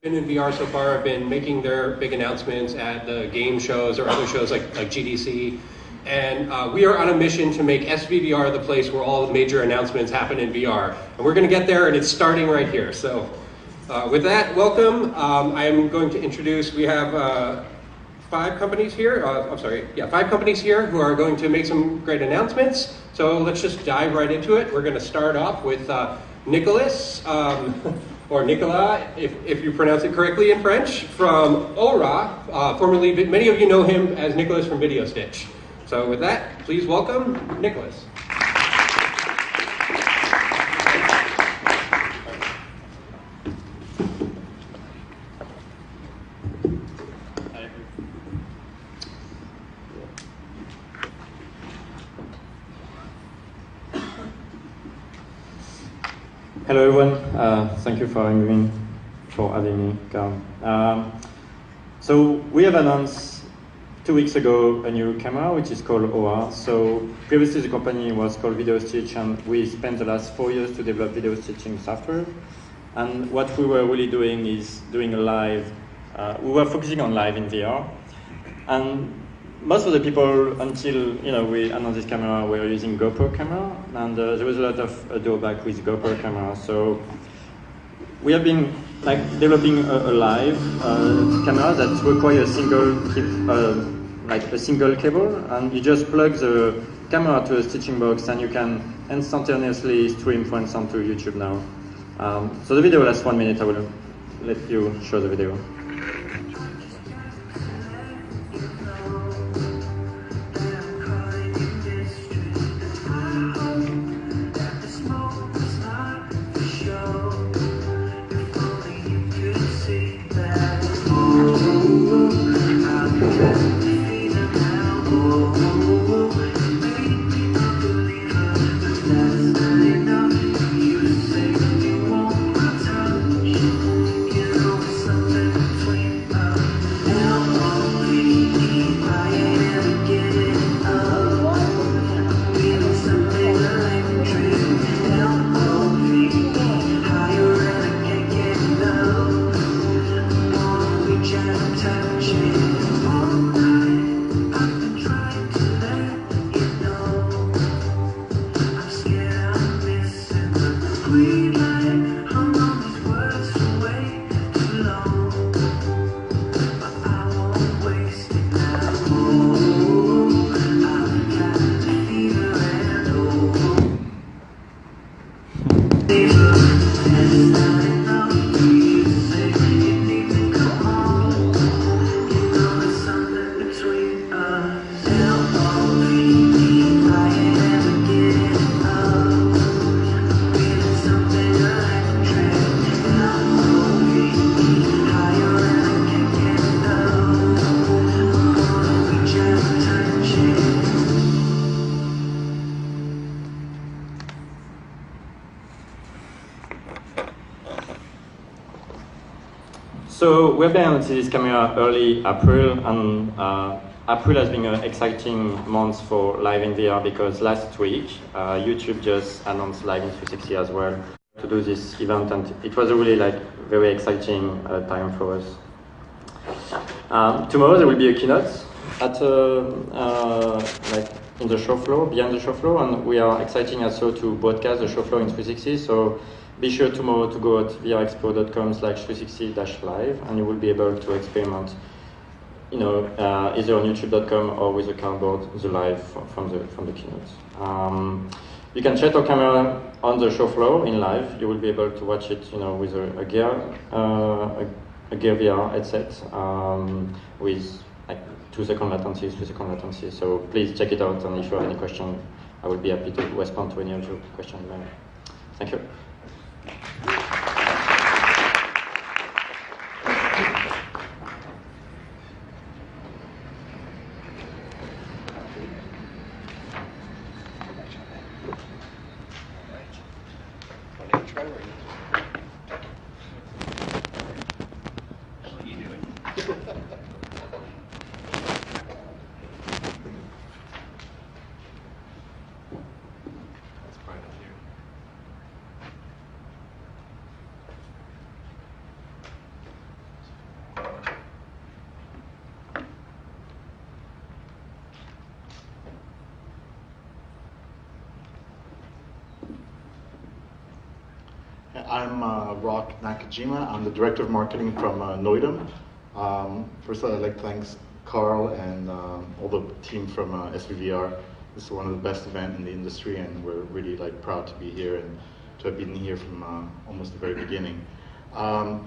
Been in VR so far have been making their big announcements at the game shows or other shows like GDC. And we are on a mission to make SVVR the place where all the major announcements happen in VR. And we're going to get there, and it's starting right here. So with that, welcome. I'm going to introduce, we have five companies here who are going to make some great announcements. So let's just dive right into it. We're going to start off with Nicholas, or Nicolas, if you pronounce it correctly in French, from Aura, formerly, many of you know him as Nicholas from Video Stitch. So with that, please welcome Nicholas. Hello everyone, thank you for having me, Carl. So we have announced 2 weeks ago a new camera which is called Aura. So previously the company was called Video Stitch, and we spent the last 4 years to develop video stitching software. And what we were really doing is doing a live, we were focusing on live in VR. And most of the people, until we announced this camera, were using GoPro camera, and there was a lot of drawback with GoPro camera. So we have been developing a live camera that requires a single cable, and you just plug the camera to a stitching box, and you can instantaneously stream, for instance, to YouTube now. So the video lasts 1 minute. I will let you show the video. So we've been announcing this camera early April, and April has been an exciting month for live in VR because last week YouTube just announced Live in 360 as well to do this event, and it was a really very exciting time for us. Tomorrow there will be a keynote at in the show floor, behind the show floor, and we are exciting also to broadcast the show floor in 360. So be sure tomorrow to go at vrexpo.com/360-live, and you will be able to experiment, either on youtube.com or with a cardboard, the live from the keynote. You can check our camera on the show floor in live. You will be able to watch it, with a Gear VR headset with 2-second latency, 3-second latency. So please check it out, and if you have any question, I will be happy to respond to any of your questions. Thank you. I'm Rock Nakajima. I'm the Director of Marketing from Noidum. First, I'd like to thank Carl and all the team from SVVR. This is one of the best events in the industry, and we're really proud to be here and to have been here from almost the very beginning. Noidum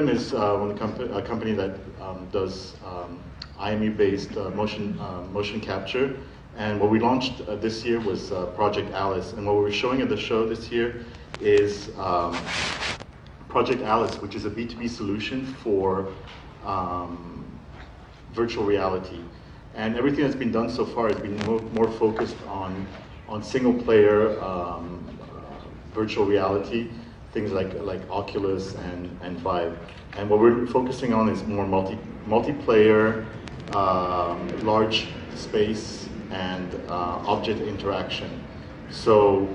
is a company that does IMU-based motion capture. And what we launched this year was Project Alice. And what we're showing at the show this year is Project Alice, which is a B2B solution for virtual reality. And everything that's been done so far has been more focused on single-player virtual reality, things like Oculus and Vive. And what we're focusing on is more multiplayer, large space, and object interaction. So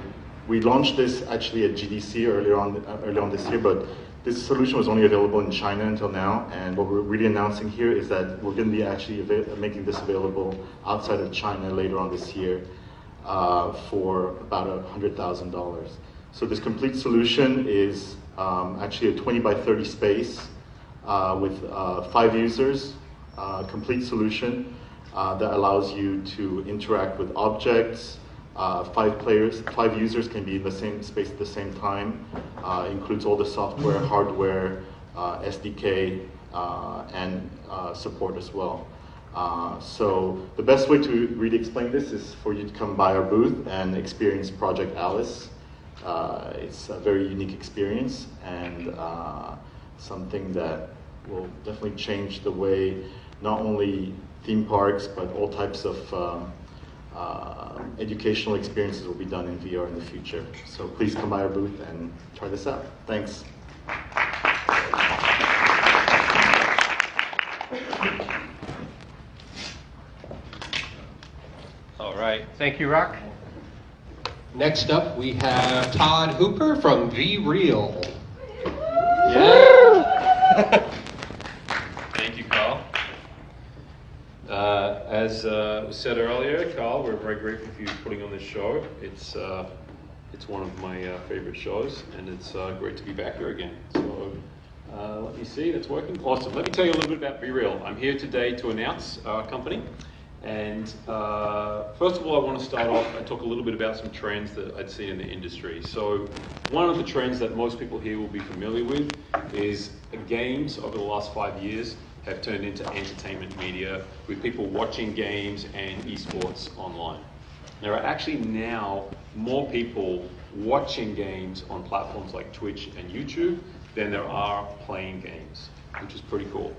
we launched this actually at GDC earlier on this year, but this solution was only available in China until now. And what we're really announcing here is that we're going to be actually making this available outside of China later on this year for about $100,000. So this complete solution is actually a 20 by 30 space with 5 users, complete solution. That allows you to interact with objects. 5 users can be in the same space at the same time. Includes all the software, hardware, SDK, and support as well. So the best way to really explain this is for you to come by our booth and experience Project Alice. It's a very unique experience and something that will definitely change the way not only theme parks, but all types of educational experiences will be done in VR in the future. So please come by our booth and try this out. Thanks. All right, thank you, Rock. Next up, we have Todd Hooper from VReal. Yeah. Thank you, Carl. As was said earlier, Carl, we're very grateful for you putting on this show. It's one of my favorite shows, and it's great to be back here again. So let me see, that's working. Awesome. Let me tell you a little bit about VReal. I'm here today to announce our company. And first of all, I want to start off and talk a little bit about some trends that I'd seen in the industry. So one of the trends that most people here will be familiar with is games over the last 5 years have turned into entertainment media with people watching games and esports online. There are actually now more people watching games on platforms like Twitch and YouTube than there are playing games, which is pretty cool.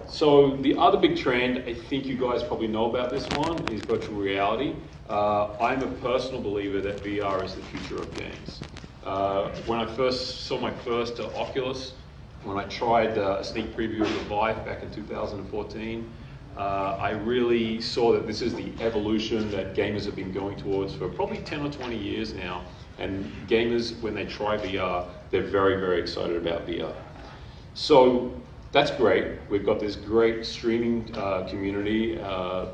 So the other big trend, I think you guys probably know about this one, is virtual reality. I'm a personal believer that VR is the future of games. When I first saw my first Oculus, when I tried a sneak preview of the Vive back in 2014, I really saw that this is the evolution that gamers have been going towards for probably 10 or 20 years now. And gamers, when they try VR, they're very, very excited about VR. So that's great. We've got this great streaming community,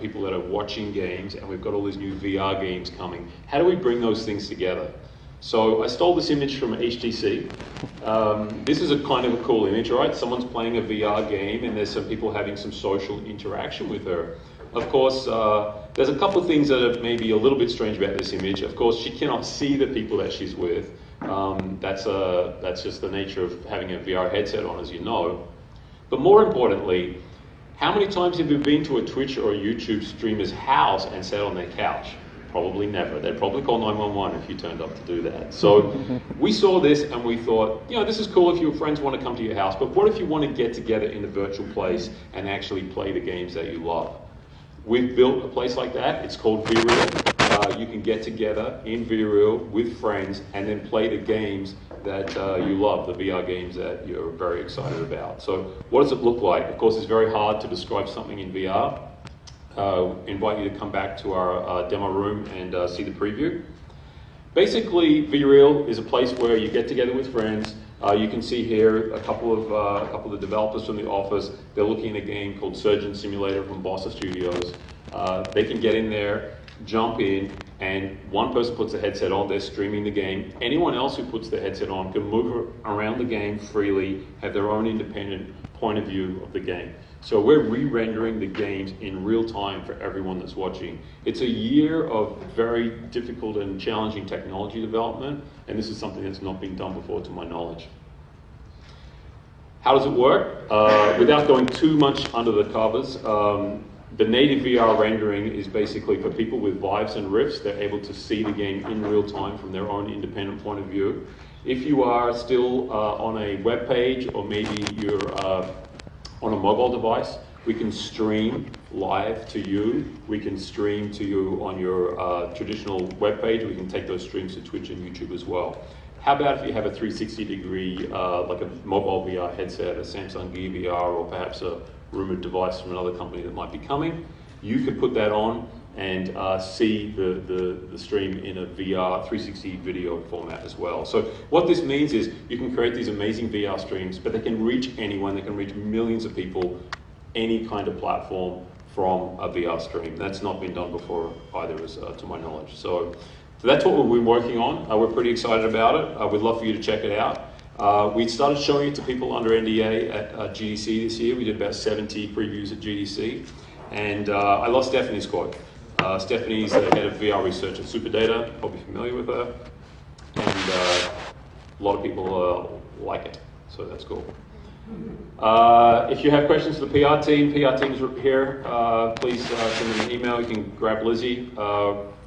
people that are watching games, and we've got all these new VR games coming. How do we bring those things together? So I stole this image from HTC. This is a kind of a cool image, right? Someone's playing a VR game and there's some people having some social interaction with her. Of course, there's a couple of things that are maybe a little bit strange about this image. Of course, she cannot see the people that she's with. That's just the nature of having a VR headset on, as you know. But more importantly, how many times have you been to a Twitch or a YouTube streamer's house and sat on their couch? Probably never. They'd probably call 911 if you turned up to do that. So we saw this and we thought, you know, this is cool if your friends want to come to your house, but what if you want to get together in a virtual place and actually play the games that you love? We've built a place like that. It's called VReal. You can get together in VReal with friends and then play the games that you love, the VR games that you're very excited about. So what does it look like? Of course, it's very hard to describe something in VR. Invite you to come back to our demo room and see the preview. Basically, VReal is a place where you get together with friends. You can see here a couple of the developers from the office. They're looking at a game called Surgeon Simulator from Bossa Studios. They can get in there, jump in, and one person puts the headset on, they're streaming the game. Anyone else who puts their headset on can move around the game freely, have their own independent point of view of the game. So we're re-rendering the games in real time for everyone that's watching. It's a year of very difficult and challenging technology development, and this is something that's not been done before to my knowledge. How does it work? Without going too much under the covers, the native VR rendering is basically for people with Vives and Rifts. They're able to see the game in real time from their own independent point of view. If you are still on a web page, or maybe you're on a mobile device, we can stream live to you. We can stream to you on your traditional web page. We can take those streams to Twitch and YouTube as well. How about if you have a 360-degree, like a mobile VR headset, a Samsung Gear VR, or perhaps a rumored device from another company that might be coming? You could put that on and see the stream in a VR 360 video format as well. So what this means is you can create these amazing VR streams, but they can reach anyone. They can reach millions of people, any kind of platform from a VR stream. That's not been done before either, as to my knowledge. So that's what we've been working on. We're pretty excited about it. We'd love for you to check it out. We started showing it to people under NDA at GDC this year. We did about 70 previews at GDC. And I love Stephanie's quote. Stephanie's the head of VR research at Superdata, probably familiar with her. And a lot of people like it, so that's cool. If you have questions for the PR team's here, please send them an email. You can grab Lizzie.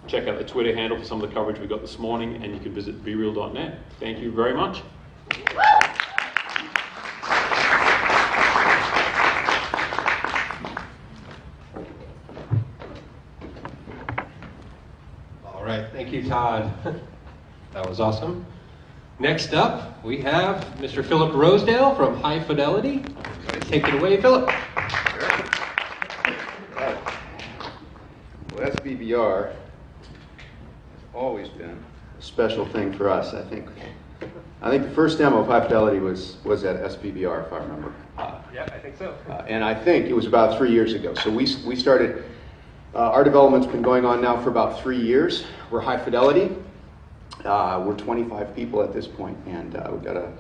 Check out the Twitter handle for some of the coverage we got this morning, and you can visit BeReal.net. Thank you very much. All right, thank you, Todd. That was awesome. Next up, we have Mr. Philip Rosedale from High Fidelity. Take it away, Philip. Well, SVVR has always been a special thing for us, I think. I think the first demo of High Fidelity was at SVVR, if I remember. Yeah, I think so. And I think it was about 3 years ago. So we started, our development's been going on now for about 3 years. We're High Fidelity. We're 25 people at this point, and we've got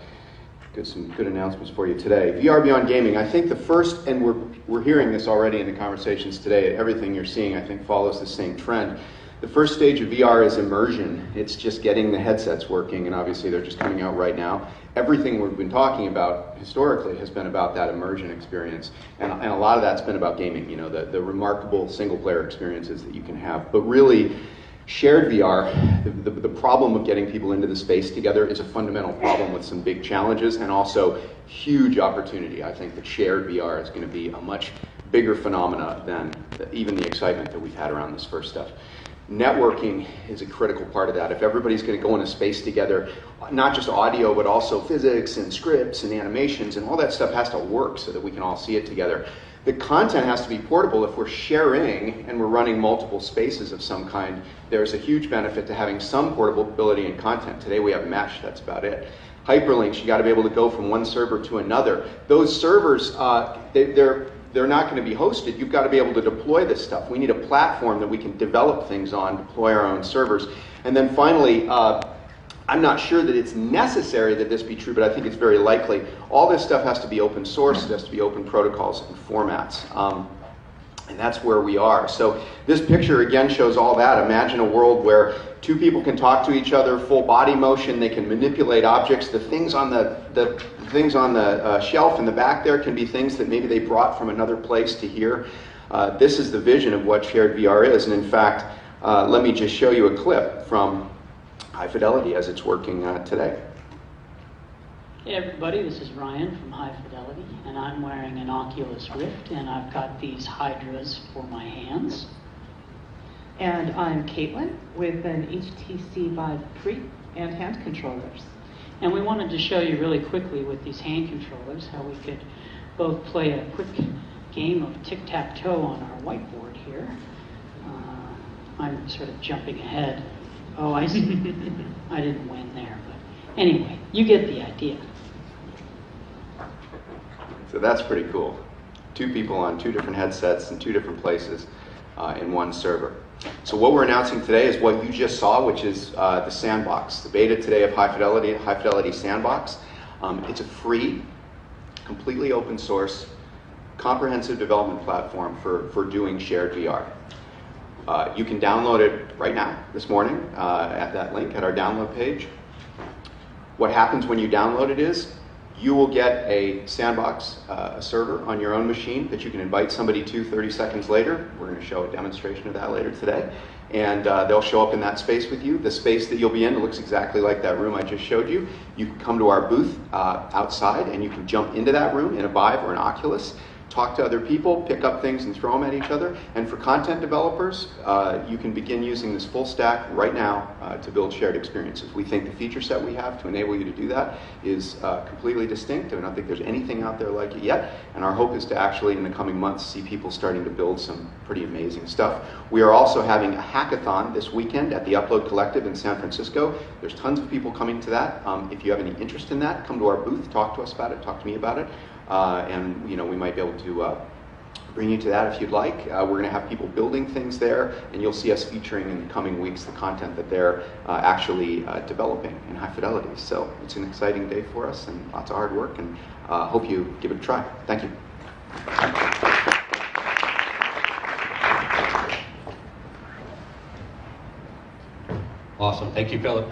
some good announcements for you today. VR Beyond Gaming, I think the first, and we're hearing this already in the conversations today, everything you're seeing, I think, follows the same trend. The first stage of VR is immersion. It's just getting the headsets working, and obviously they're just coming out right now. Everything we've been talking about historically has been about that immersion experience, and a lot of that's been about gaming, you know, the remarkable single-player experiences that you can have. But really, shared VR, the problem of getting people into the space together is a fundamental problem with some big challenges and also huge opportunity. I think that shared VR is going to be a much bigger phenomena than even the excitement that we've had around this first stuff. Networking is a critical part of that. If everybody's going to go in a space together, not just audio, but also physics and scripts and animations and all that stuff has to work so that we can all see it together. The content has to be portable. If we're sharing and we're running multiple spaces of some kind, there's a huge benefit to having some portability in content. Today we have Mesh, that's about it. Hyperlinks, you got to be able to go from one server to another. Those servers, they're not going to be hosted. You've got to be able to deploy this stuff. We need a platform that we can develop things on, deploy our own servers. And then finally, I'm not sure that it's necessary that this be true, but I think it's very likely. All this stuff has to be open source. It has to be open protocols and formats. And that's where we are. So this picture again shows all that. Imagine a world where two people can talk to each other, full body motion, they can manipulate objects. The things on the shelf in the back there can be things that maybe they brought from another place to here. This is the vision of what shared VR is. And in fact, let me just show you a clip from High Fidelity as it's working today. Hey everybody, this is Ryan from High Fidelity, and I'm wearing an Oculus Rift, and I've got these hydras for my hands. And I'm Caitlin with an HTC Vive Pre and hand controllers. And we wanted to show you really quickly with these hand controllers how we could both play a quick game of tic-tac-toe on our whiteboard here. I'm sort of jumping ahead. Oh, I see. I didn't win there, but anyway, you get the idea. So that's pretty cool. Two people on two different headsets in two different places in one server. So what we're announcing today is what you just saw, which is the sandbox, the beta today of High Fidelity Sandbox. It's a free, completely open source, comprehensive development platform for doing shared VR. You can download it right now, this morning, at that link at our download page. What happens when you download it is you will get a sandbox, a server on your own machine that you can invite somebody to 30 seconds later. We're going to show a demonstration of that later today. And they'll show up in that space with you. The space that you'll be in looks exactly like that room I just showed you. You can come to our booth outside and you can jump into that room in a Vive or an Oculus, talk to other people, pick up things and throw them at each other. And for content developers, you can begin using this full stack right now to build shared experiences. We think the feature set we have to enable you to do that is completely distinct. I don't think there's anything out there like it yet. And our hope is to actually, in the coming months, see people starting to build some pretty amazing stuff. We are also having a hackathon this weekend at the Upload Collective in San Francisco. There's tons of people coming to that. If you have any interest in that, come to our booth, talk to us about it, talk to me about it. And we might be able to bring you to that if you'd like. We're going to have people building things there, and you'll see us featuring in the coming weeks the content that they're actually developing in High Fidelity. So it's an exciting day for us and lots of hard work, and hope you give it a try. Thank you. Awesome. Thank you, Philip.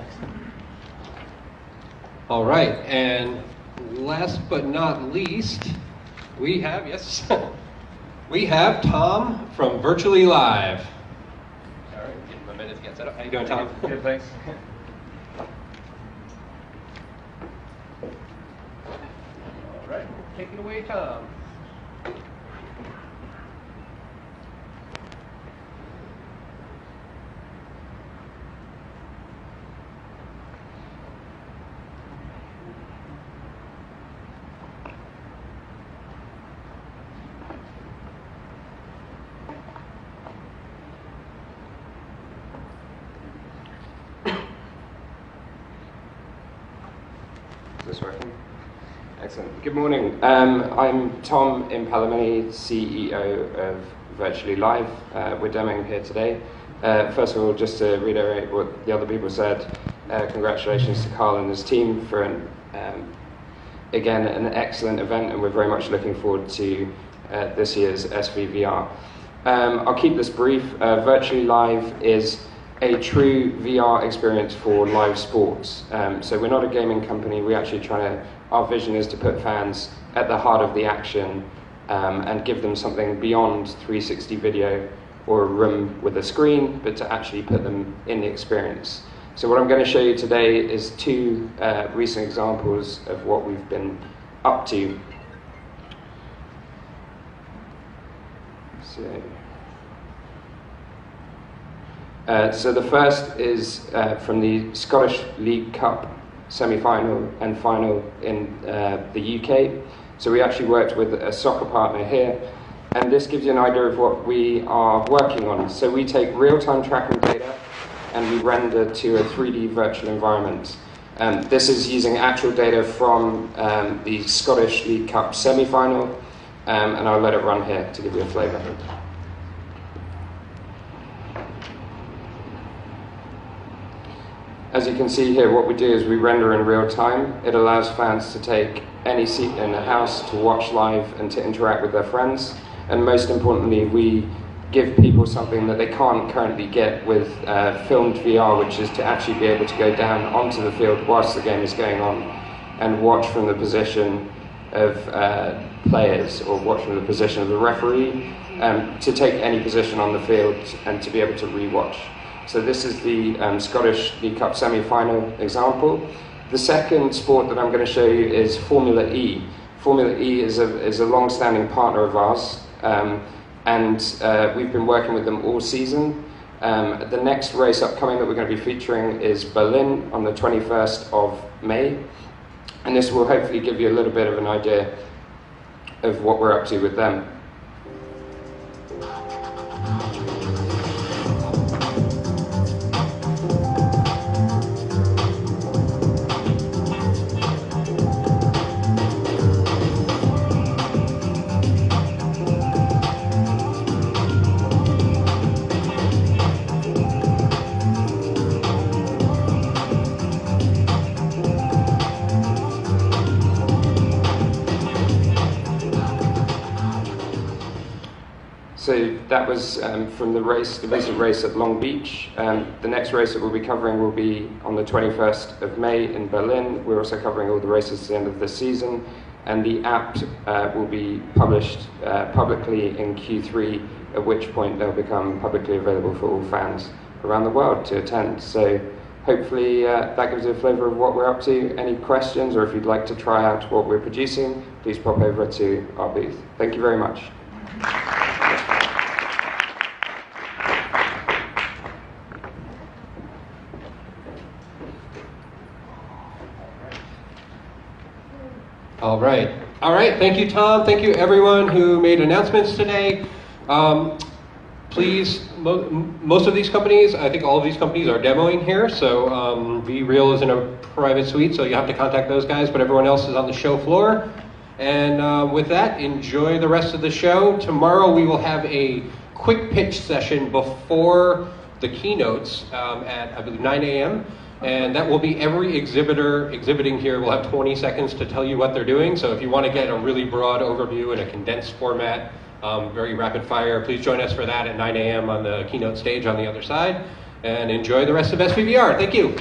All right, and last but not least, we have, yes, we have Tom from Virtually Live. All right, give him a minute to get set up. How you doing, Tom? Good, thanks. All right, take it away, Tom. Is this working? Excellent. Good morning. I'm Tom Impalamini, CEO of Virtually Live. We're demoing here today. First of all, just to reiterate what the other people said, congratulations to Carl and his team for again, an excellent event, and we're very much looking forward to this year's SVVR. I'll keep this brief. Virtually Live is a true VR experience for live sports. So we're not a gaming company. We actually our vision is to put fans at the heart of the action and give them something beyond 360 video or a room with a screen, but to actually put them in the experience. So what I'm going to show you today is two recent examples of what we've been up to. So the first is from the Scottish League Cup semi-final and final in the UK. So we actually worked with a soccer partner here, and this gives you an idea of what we are working on. So we take real-time tracking data and we render to a 3D virtual environment. This is using actual data from the Scottish League Cup semi-final, and I'll let it run here to give you a flavour. As you can see here, what we do is we render in real time. It allows fans to take any seat in the house to watch live and to interact with their friends. And most importantly, we give people something that they can't currently get with filmed VR, which is to actually be able to go down onto the field whilst the game is going on and watch from the position of players or watch from the position of the referee, to take any position on the field and to be able to re-watch. So this is the Scottish League Cup semi-final example. The second sport that I'm going to show you is Formula E. Formula E is a long-standing partner of ours, and we've been working with them all season. The next race upcoming that we're going to be featuring is Berlin on the 21st of May, and this will hopefully give you a little bit of an idea of what we're up to with them. So that was from the recent race at Long Beach. The next race that we'll be covering will be on the 21st of May in Berlin. We're also covering all the races at the end of the season. And the app will be published publicly in Q3, at which point they'll become publicly available for all fans around the world to attend. So hopefully that gives you a flavour of what we're up to. Any questions, or if you'd like to try out what we're producing, please pop over to our booth. Thank you very much. All right. Thank you, Tom. Thank you, everyone who made announcements today. Please, most of these companies, I think all of these companies are demoing here. So VReal is in a private suite, so you have to contact those guys. But everyone else is on the show floor. And with that, enjoy the rest of the show. Tomorrow we will have a quick pitch session before the keynotes at, I believe, 9 a.m. And that will be every exhibitor exhibiting here will have 20 seconds to tell you what they're doing. So if you want to get a really broad overview in a condensed format, very rapid fire, please join us for that at 9 a.m. on the keynote stage on the other side. And enjoy the rest of SVVR. Thank you.